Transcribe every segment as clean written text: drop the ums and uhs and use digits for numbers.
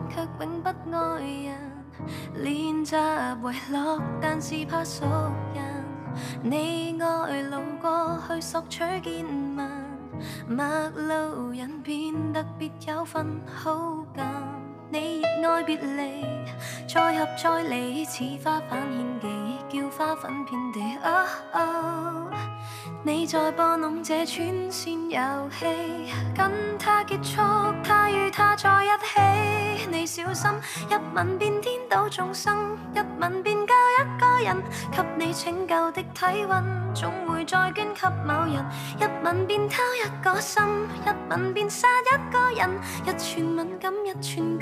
卻永不愛人。練習遺落，但是怕熟人。你愛路過去索取見聞，陌路人變得別有份好感。你熱愛別離，再合再離，似花瓣獻技，叫花粉遍地。你在播弄這串線遊戲，跟他結束，他與他在一起。你小心，一吻便顛倒眾生，一吻便教一個人，給你拯救的體溫，總會再捐給某人。一吻便偷一個心，一吻便殺一個人，一串敏感，一串金，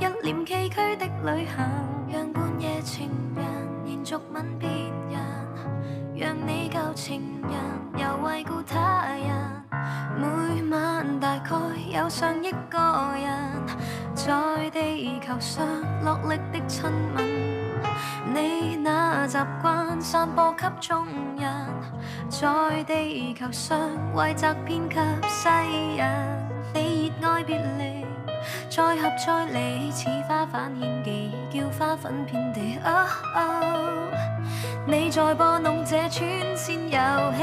一臉崎嶇的旅行，讓半夜情人延續吻別人，讓你舊情人又惠顧他人。每晚大概有上億個人在地球上落力的親吻，你那習慣散播給眾人，在地球上惠澤遍給世人。你熱愛別離，再合再離，似花瓣獻技，叫花粉遍地。你在播弄這串線遊戲，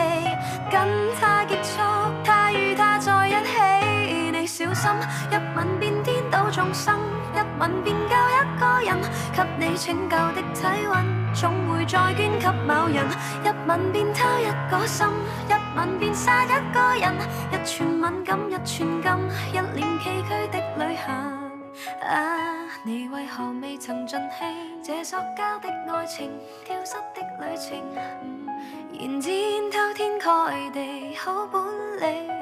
跟他結束，他與他在一起。你小心，一吻便顛倒眾生，一吻便救一個人，給你拯救的體溫，總會再捐給某人。一吻便偷一個心，一吻便殺一個人，一串敏感，一串金，一臉崎嶇的旅行。你為何未曾盡興？這塑膠的愛情，丟失的旅程，延展偷天蓋地好本領。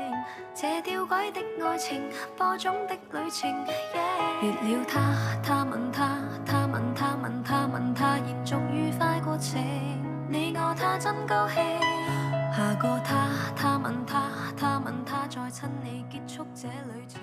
這吊詭的愛情，播種的旅程。別了他，他問他，他問他問他問他，延續愉快過程。你我他真高興。下個他，他問他，他問他，再親你結束這旅程。